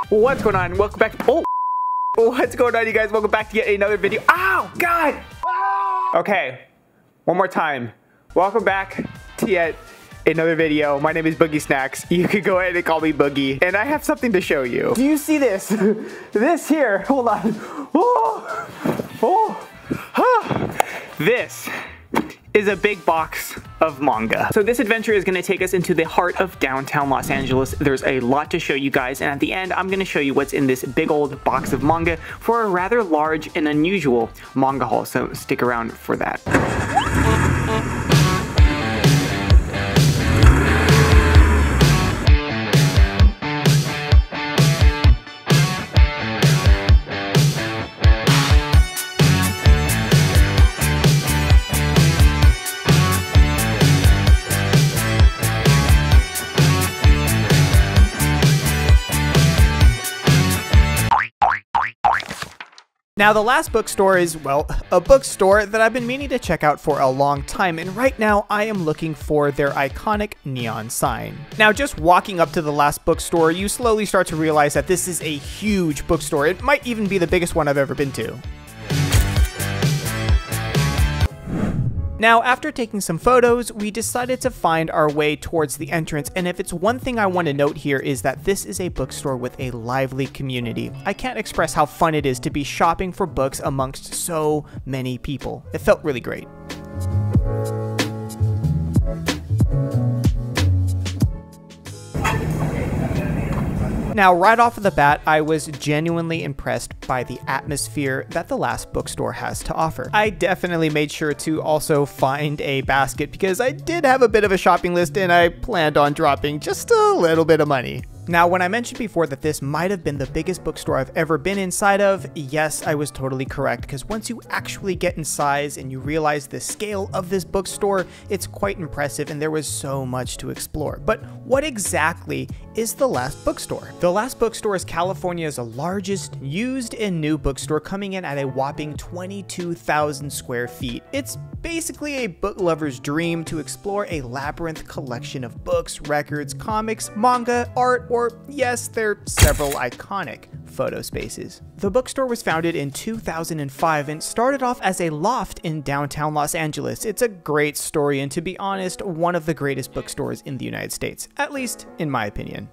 What's going on? Welcome back. Oh, what's going on, you guys? Welcome back to yet another video. Ow, God. Okay, one more time. Welcome back to yet another video. My name is Boogie Snacks. You could go ahead and call me Boogie, and I have something to show you. Do you see this? This here. Hold on. This is a big box of manga. So this adventure is gonna take us into the heart of downtown Los Angeles. There's a lot to show you guys, and at the end, I'm gonna show you what's in this big old box of manga for a rather large and unusual manga haul, so stick around for that. Now, the last bookstore is, well, a bookstore that I've been meaning to check out for a long time, and right now I am looking for their iconic neon sign. Now, just walking up to the last bookstore, you slowly start to realize that this is a huge bookstore. It might even be the biggest one I've ever been to. Now, after taking some photos, we decided to find our way towards the entrance, and if it's one thing I want to note here is that this is a bookstore with a lively community. I can't express how fun it is to be shopping for books amongst so many people. It felt really great. Now, right off of the bat, I was genuinely impressed by the atmosphere that the last bookstore has to offer. I definitely made sure to also find a basket because I did have a bit of a shopping list and I planned on dropping just a little bit of money. Now, when I mentioned before that this might have been the biggest bookstore I've ever been inside of, yes, I was totally correct, because once you actually get inside and you realize the scale of this bookstore, it's quite impressive and there was so much to explore. But what exactly is the last bookstore? The last bookstore is California's largest used and new bookstore, coming in at a whopping 22,000 square feet. It's basically a book lover's dream to explore a labyrinth collection of books, records, comics, manga, art, or yes, there are several iconic photo spaces. The bookstore was founded in 2005 and started off as a loft in downtown Los Angeles. It's a great story and, to be honest, one of the greatest bookstores in the United States, at least in my opinion.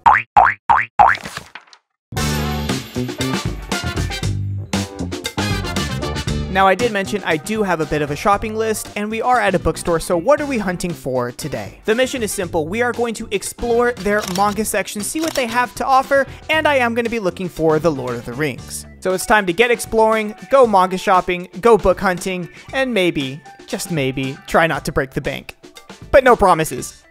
Now, I did mention I do have a bit of a shopping list, and we are at a bookstore, so what are we hunting for today? The mission is simple. We are going to explore their manga section, see what they have to offer, and I am going to be looking for The Lord of the Rings. So it's time to get exploring, go manga shopping, go book hunting, and maybe, just maybe, try not to break the bank. But no promises.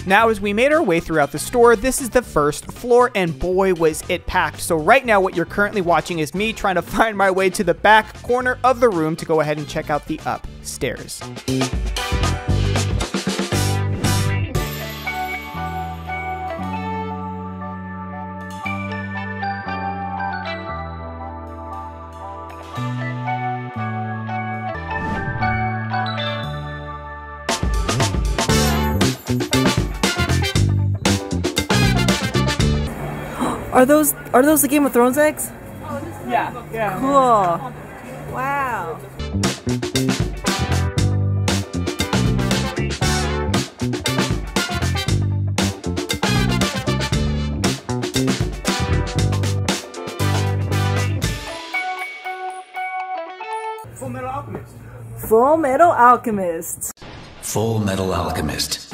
Now, as we made our way throughout the store, this is the first floor, and boy was it packed. So right now what you're currently watching is me trying to find my way to the back corner of the room to go ahead and check out the upstairs. Are those the Game of Thrones eggs? Yeah. Cool. Wow. Full Metal Alchemist. Full Metal Alchemist. Full Metal Alchemist.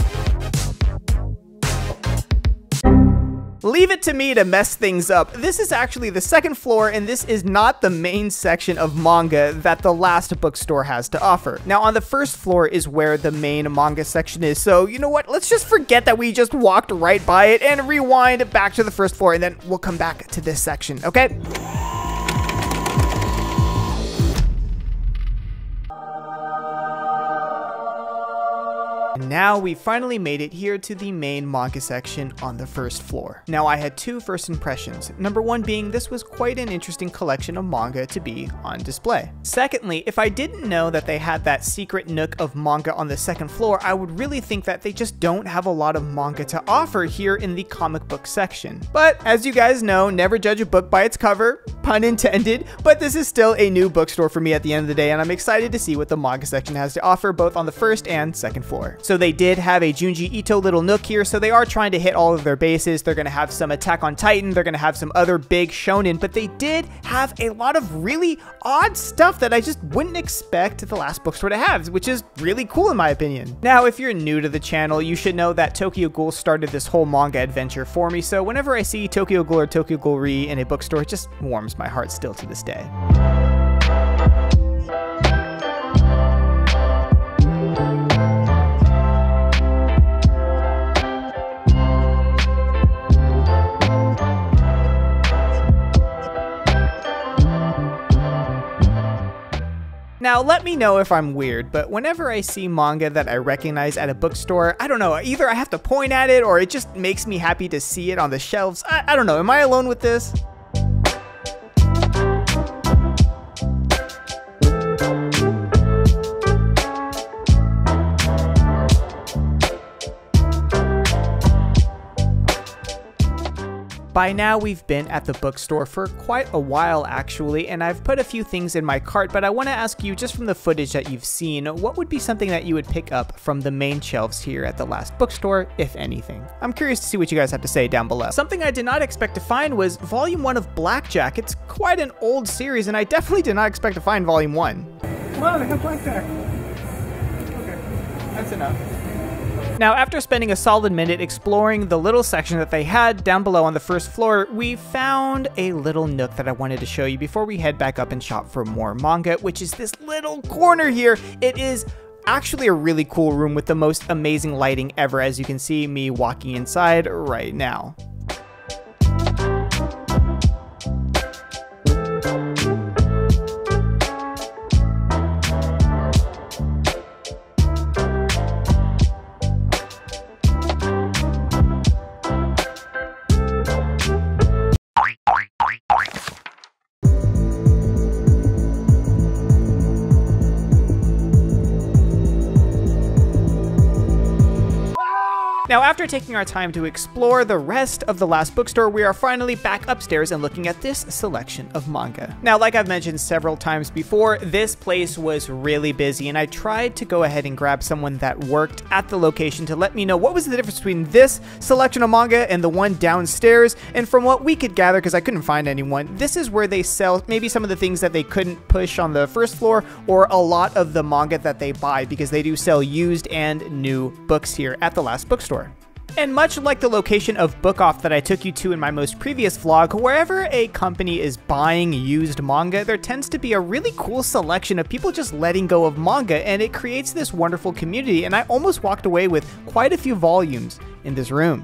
leave it to me to mess things up. This is actually the second floor, and this is not the main section of manga that the last bookstore has to offer. Now, on the first floor is where the main manga section is, so you know what? Let's just forget that we just walked right by it and rewind back to the first floor, and then we'll come back to this section, okay? Now we finally made it here to the main manga section on the first floor. Now I had two first impressions. Number one being this was quite an interesting collection of manga to be on display. Secondly, if I didn't know that they had that secret nook of manga on the second floor, I would really think that they just don't have a lot of manga to offer here in the comic book section. But as you guys know, never judge a book by its cover, pun intended, but this is still a new bookstore for me at the end of the day, and I'm excited to see what the manga section has to offer both on the first and second floor. So they did have a Junji Ito little nook here, so they are trying to hit all of their bases. They're going to have some Attack on Titan, they're going to have some other big shonen, but they did have a lot of really odd stuff that I just wouldn't expect the last bookstore to have, which is really cool in my opinion. Now, if you're new to the channel, you should know that Tokyo Ghoul started this whole manga adventure for me, so whenever I see Tokyo Ghoul or Tokyo Ghoul Re in a bookstore, it just warms my heart still to this day. Now, let me know if I'm weird, but whenever I see manga that I recognize at a bookstore, I don't know, either I have to point at it or it just makes me happy to see it on the shelves. I don't know, am I alone with this? By now, we've been at the bookstore for quite a while actually, and I've put a few things in my cart, but I want to ask you, just from the footage that you've seen, what would be something that you would pick up from the main shelves here at the last bookstore, if anything? I'm curious to see what you guys have to say down below. Something I did not expect to find was Volume 1 of Blackjack. It's quite an old series, and I definitely did not expect to find Volume 1. Wow, they have Blackjack. Okay, that's enough. Now, after spending a solid minute exploring the little section that they had down below on the first floor, we found a little nook that I wanted to show you before we head back up and shop for more manga, which is this little corner here. It is actually a really cool room with the most amazing lighting ever, as you can see me walking inside right now. Now, after taking our time to explore the rest of the last bookstore, we are finally back upstairs and looking at this selection of manga. Now, like I've mentioned several times before, this place was really busy, and I tried to go ahead and grab someone that worked at the location to let me know what was the difference between this selection of manga and the one downstairs. And from what we could gather, because I couldn't find anyone, this is where they sell maybe some of the things that they couldn't push on the first floor, or a lot of the manga that they buy, because they do sell used and new books here at the last bookstore. And much like the location of Book Off that I took you to in my most previous vlog, wherever a company is buying used manga, there tends to be a really cool selection of people just letting go of manga, and it creates this wonderful community, and I almost walked away with quite a few volumes in this room.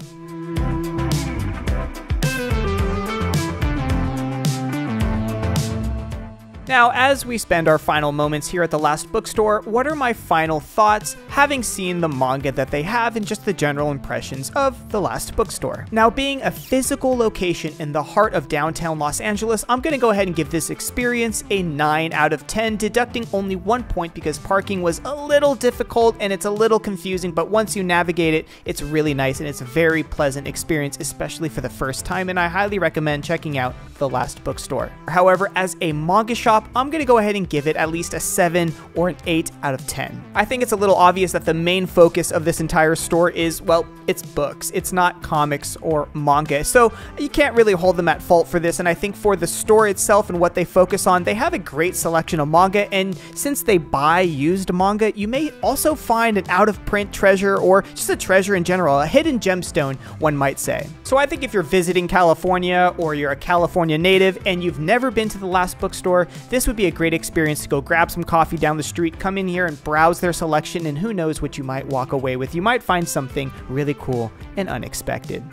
Now, as we spend our final moments here at the last bookstore, what are my final thoughts having seen the manga that they have and just the general impressions of the last bookstore? Now, being a physical location in the heart of downtown Los Angeles, I'm going to go ahead and give this experience a 9 out of 10, deducting only 1 point because parking was a little difficult and it's a little confusing, but once you navigate it, it's really nice and it's a very pleasant experience, especially for the first time, and I highly recommend checking out The Last Bookstore. However, as a manga shop, I'm gonna go ahead and give it at least a 7 or an 8 out of 10. I think it's a little obvious that the main focus of this entire store is, well, it's books. It's not comics or manga, so you can't really hold them at fault for this, and I think for the store itself and what they focus on, they have a great selection of manga, and since they buy used manga, you may also find an out-of-print treasure or just a treasure in general, a hidden gemstone, one might say. So I think if you're visiting California or you're a California native and you've never been to the Last Bookstore, this would be a great experience to go grab some coffee down the street, come in here and browse their selection, and who knows what you might walk away with. You might find something really cool and unexpected.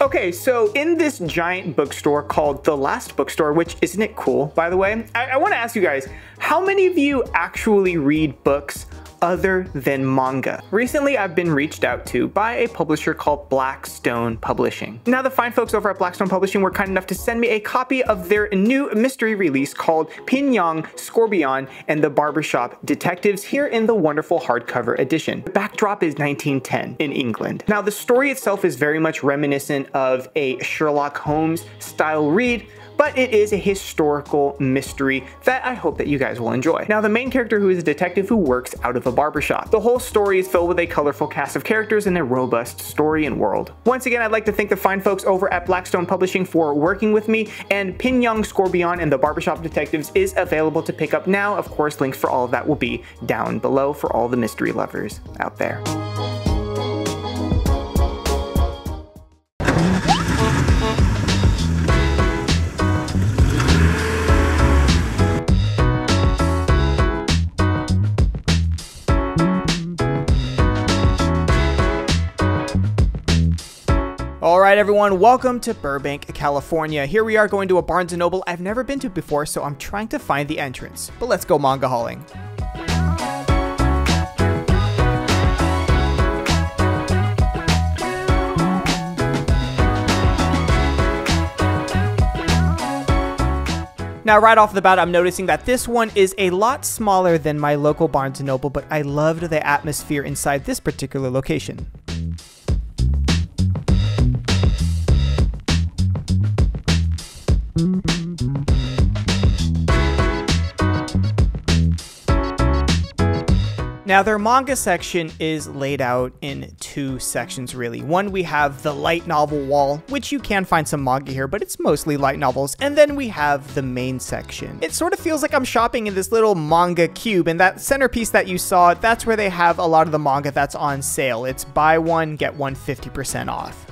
Okay, so in this giant bookstore called The Last Bookstore, which isn't it cool, by the way, I want to ask you guys, how many of you actually read books other than manga? Recently, I've been reached out to by a publisher called Blackstone Publishing. Now, the fine folks over at Blackstone Publishing were kind enough to send me a copy of their new mystery release called Pin-Young, Scorpion, and the Barbershop Detectives here in the wonderful hardcover edition. The backdrop is 1910 in England. Now, the story itself is very much reminiscent of a Sherlock Holmes style read, but it is a historical mystery that I hope that you guys will enjoy. Now, the main character, who is a detective who works out of a barbershop. The whole story is filled with a colorful cast of characters and a robust story and world. Once again, I'd like to thank the fine folks over at Blackstone Publishing for working with me, and Pin-Young, Scorpion, and the Barbershop Detectives is available to pick up now. Of course, links for all of that will be down below for all the mystery lovers out there. Alright everyone, welcome to Burbank, California. Here we are going to a Barnes & Noble I've never been to before, so I'm trying to find the entrance. But let's go manga hauling. Now, right off the bat, I'm noticing that this one is a lot smaller than my local Barnes & Noble, but I loved the atmosphere inside this particular location. Now, their manga section is laid out in two sections, really. One, we have the light novel wall, which you can find some manga here, but it's mostly light novels. And then we have the main section. It sort of feels like I'm shopping in this little manga cube, and that centerpiece that you saw, that's where they have a lot of the manga that's on sale. It's buy one, get one 50% off.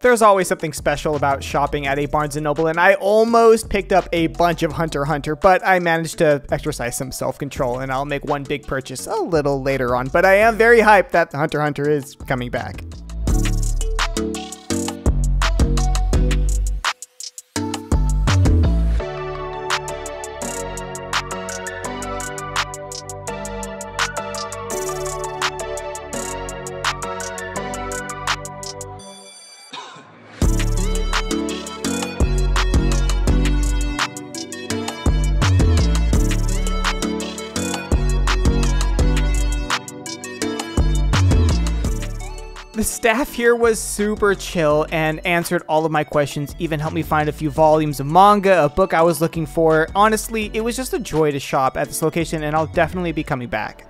There's always something special about shopping at a Barnes & Noble, and I almost picked up a bunch of Hunter x Hunter, but I managed to exercise some self-control, and I'll make one big purchase a little later on. But I am very hyped that Hunter x Hunter is coming back. The staff here was super chill and answered all of my questions, even helped me find a few volumes of manga, a book I was looking for. Honestly, it was just a joy to shop at this location, and I'll definitely be coming back.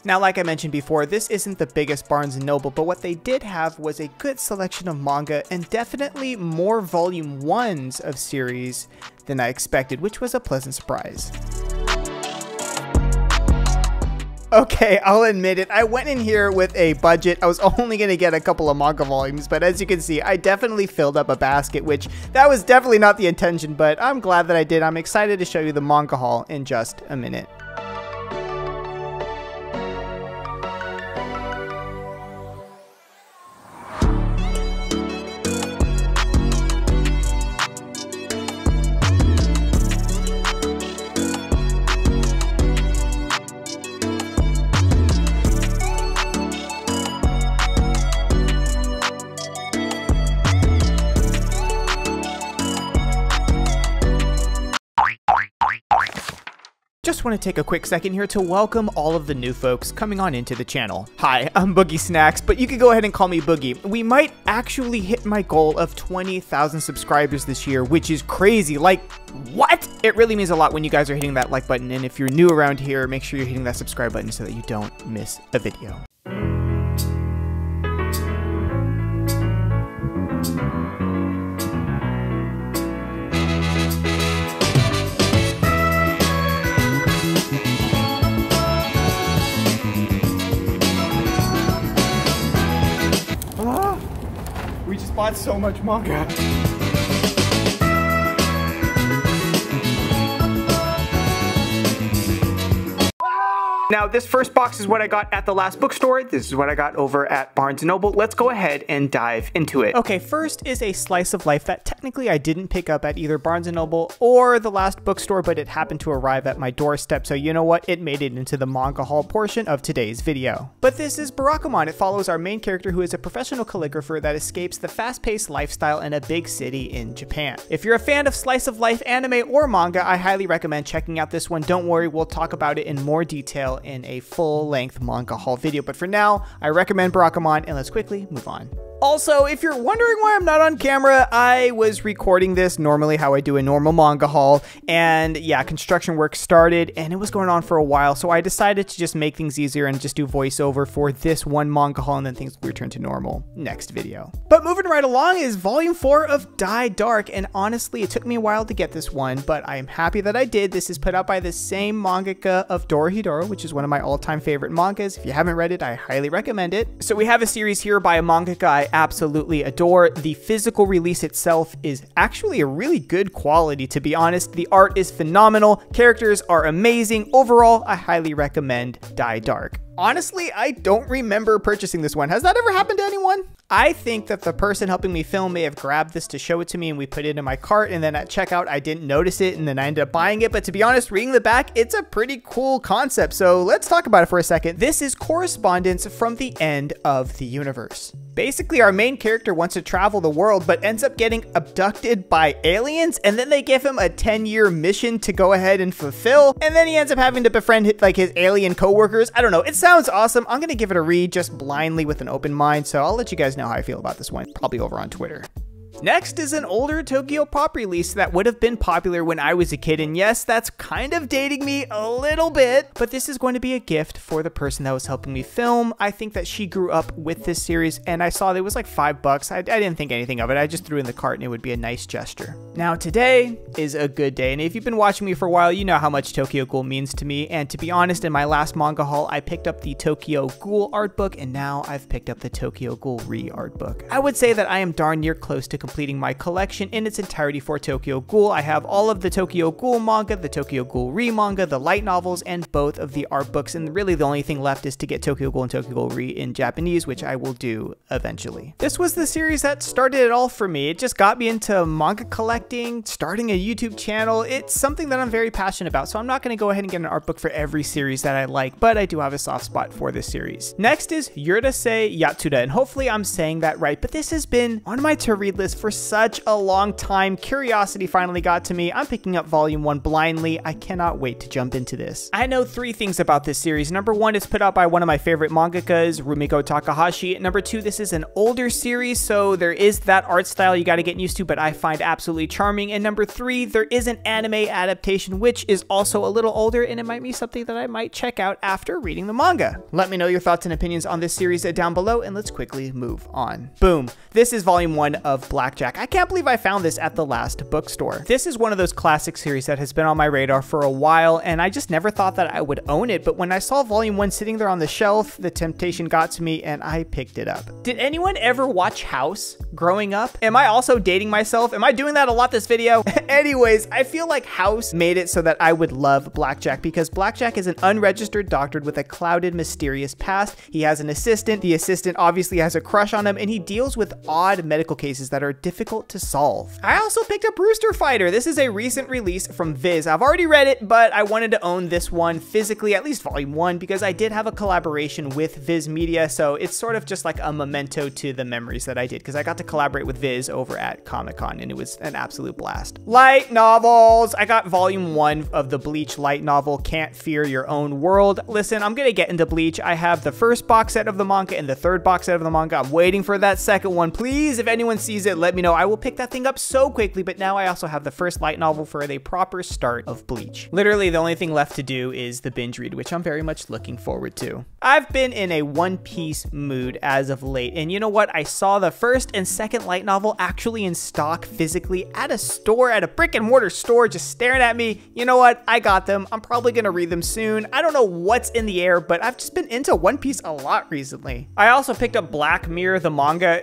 Now, like I mentioned before, this isn't the biggest Barnes & Noble, but what they did have was a good selection of manga and definitely more volume 1s of series than I expected, which was a pleasant surprise. Okay, I'll admit it, I went in here with a budget. I was only going to get a couple of manga volumes, but as you can see, I definitely filled up a basket, which that was definitely not the intention, but I'm glad that I did. I'm excited to show you the manga haul in just a minute. Just want to take a quick second here to welcome all of the new folks coming on into the channel. Hi, I'm Boogie Snacks, but you can go ahead and call me Boogie. We might actually hit my goal of 20,000 subscribers this year, which is crazy. Like, what? It really means a lot when you guys are hitting that like button, and if you're new around here, make sure you're hitting that subscribe button so that you don't miss a video. We just bought so much manga. Now, this first box is what I got at the last bookstore. This is what I got over at Barnes & Noble. Let's go ahead and dive into it. Okay, first is a slice of life that technically I didn't pick up at either Barnes & Noble or the last bookstore, but it happened to arrive at my doorstep. So you know what? It made it into the manga haul portion of today's video. But this is Barakamon. It follows our main character, who is a professional calligrapher that escapes the fast-paced lifestyle in a big city in Japan. If you're a fan of slice of life anime or manga, I highly recommend checking out this one. Don't worry, we'll talk about it in more detail in a full-length manga haul video, but for now, I recommend Barakamon, and let's quickly move on. Also, if you're wondering why I'm not on camera, I was recording this normally how I do a normal manga haul, and yeah, construction work started, and it was going on for a while, so I decided to just make things easier and just do voiceover for this one manga haul, and then things will return to normal next video. But moving right along is Volume 4 of Die Dark, and honestly, it took me a while to get this one, but I am happy that I did. This is put out by the same mangaka of Dorohedoro, which is one of my all-time favorite mangas. If you haven't read it, I highly recommend it. So we have a series here by a mangaka I absolutely adore. The physical release itself is actually a really good quality, to be honest. The art is phenomenal, characters are amazing. Overall, I highly recommend Die Dark. Honestly, I don't remember purchasing this one. Has that ever happened to anyone? I think that the person helping me film may have grabbed this to show it to me, and we put it in my cart, and then at checkout I didn't notice it, and then I ended up buying it. But to be honest, reading the back, it's a pretty cool concept, so let's talk about it for a second. This is correspondence from the end of the universe. Basically, our main character wants to travel the world, but ends up getting abducted by aliens, and then they give him a 10-year mission to go ahead and fulfill, and then he ends up having to befriend like his alien coworkers. I don't know, it sounds awesome. I'm gonna give it a read just blindly with an open mind, so I'll let you guys know how I feel about this one, probably over on Twitter. Next is an older Tokyo Pop release that would have been popular when I was a kid, and yes, that's kind of dating me a little bit, but this is going to be a gift for the person that was helping me film. I think that she grew up with this series, and I saw that it was like $5. I didn't think anything of it. I just threw it in the cart, and it would be a nice gesture. Now, today is a good day, and if you've been watching me for a while, you know how much Tokyo Ghoul means to me, and to be honest, in my last manga haul, I picked up the Tokyo Ghoul art book, and now I've picked up the Tokyo Ghoul art book. I would say that I am darn near close to completing my collection in its entirety for Tokyo Ghoul. I have all of the Tokyo Ghoul manga, the Tokyo Ghoul manga, the light novels, and both of the art books, and really the only thing left is to get Tokyo Ghoul and Tokyo Ghoul in Japanese, which I will do eventually. This was the series that started it all for me. It just got me into manga collecting, starting a YouTube channel. It's something that I'm very passionate about, so I'm not going to go ahead and get an art book for every series that I like, but I do have a soft spot for this series. Next is Urusei Yatsura, and hopefully I'm saying that right, but this has been on my to-read list for such a long time. Curiosity finally got to me. I'm picking up volume 1 blindly. I cannot wait to jump into this. I know 3 things about this series. Number 1, it's put out by one of my favorite mangakas, Rumiko Takahashi. Number 2, this is an older series, so there is that art style you got to get used to, but I find absolutely charming. And number 3, there is an anime adaptation, which is also a little older, and it might be something that I might check out after reading the manga. Let me know your thoughts and opinions on this series down below, and let's quickly move on. Boom. This is volume 1 of Blackjack. I can't believe I found this at the last bookstore. This is one of those classic series that has been on my radar for a while, and I just never thought that I would own it, but when I saw volume 1 sitting there on the shelf, the temptation got to me and I picked it up. Did anyone ever watch House growing up? Am I also dating myself? Am I doing that a lot this video? Anyways, I feel like House made it so that I would love Blackjack, because Blackjack is an unregistered doctor with a clouded, mysterious past. He has an assistant. The assistant obviously has a crush on him, and he deals with odd medical cases that are are difficult to solve. I also picked up Rooster Fighter. This is a recent release from Viz. I've already read it, but I wanted to own this one physically, at least volume 1, because I did have a collaboration with Viz Media, so it's sort of just like a memento to the memories that I did, because I got to collaborate with Viz over at Comic-Con, and it was an absolute blast. Light novels. I got volume 1 of the Bleach light novel, Can't Fear Your Own World. Listen, I'm gonna get into Bleach. I have the first box set of the manga and the third box set of the manga. I'm waiting for that second one. Please, if anyone sees it, let me know. I will pick that thing up so quickly, but now I also have the first light novel for the proper start of Bleach. Literally, the only thing left to do is the binge read, which I'm very much looking forward to. I've been in a One Piece mood as of late, and you know what? I saw the first and second light novel actually in stock physically at a store, at a brick and mortar store, just staring at me. You know what? I got them. I'm probably gonna read them soon. I don't know what's in the air, but I've just been into One Piece a lot recently. I also picked up Black Mirror, the manga.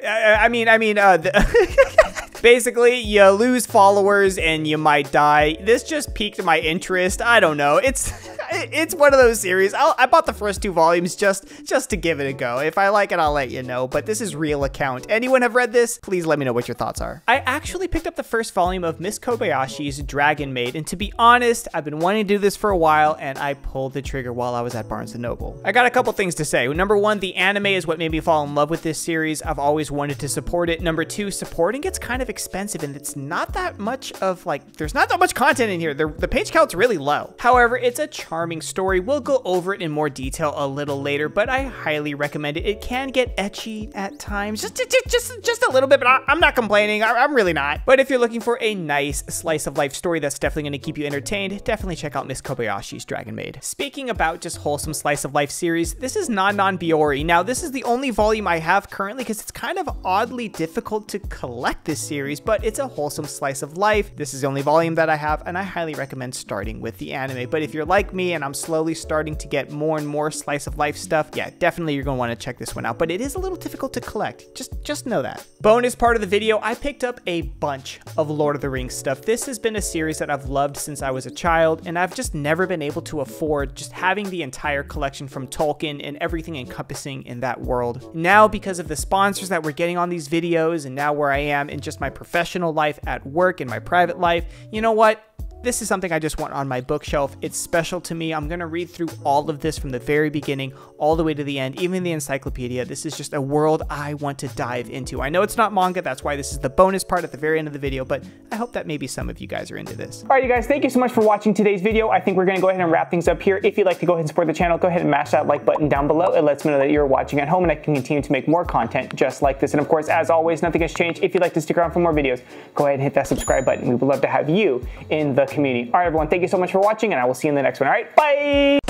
Basically, you lose followers and you might die. This just piqued my interest. I don't know. It's one of those series. I bought the first 2 volumes just to give it a go. If I like it, I'll let you know, but this is real account. Anyone have read this? Please let me know what your thoughts are. I actually picked up the first volume of Miss Kobayashi's Dragon Maid, and to be honest, I've been wanting to do this for a while, and I pulled the trigger while I was at Barnes & Noble. I got a couple things to say. Number 1, the anime is what made me fall in love with this series. I've always wanted to support it. Number 2, supporting it's kind of expensive, and it's not that much of, like, there's not that much content in here. The page count's really low. However, it's a charming story. We'll go over it in more detail a little later, but I highly recommend it. It can get ecchi at times, just a little bit, but I'm not complaining. I'm really not. But if you're looking for a nice slice of life story that's definitely going to keep you entertained, definitely check out Miss Kobayashi's Dragon Maid. Speaking about just wholesome slice of life series, this is Non Non Biyori. Now, this is the only volume I have currently because it's kind of oddly difficult to collect this series, but it's a wholesome slice of life. This is the only volume that I have, and I highly recommend starting with the anime. But if you're like me and I'm slowly starting to get more and more slice of life stuff, yeah, definitely you're going to want to check this one out, but it is a little difficult to collect. Just know that. Bonus part of the video, I picked up a bunch of Lord of the Rings stuff. This has been a series that I've loved since I was a child, and I've just never been able to afford just having the entire collection from Tolkien and everything encompassing in that world. Now, because of the sponsors that we're getting on these videos, and now where I am in just my professional life at work and my private life, you know what? This is something I just want on my bookshelf. It's special to me. I'm going to read through all of this from the very beginning all the way to the end, even the encyclopedia. This is just a world I want to dive into. I know it's not manga. That's why this is the bonus part at the very end of the video, but I hope that maybe some of you guys are into this. All right, you guys, thank you so much for watching today's video. I think we're going to go ahead and wrap things up here. If you'd like to go ahead and support the channel, go ahead and mash that like button down below. It lets me know that you're watching at home and I can continue to make more content just like this. And of course, as always, nothing has changed. If you'd like to stick around for more videos, go ahead and hit that subscribe button. We would love to have you in the community. All right, everyone, thank you so much for watching, and I will see you in the next one. All right, bye!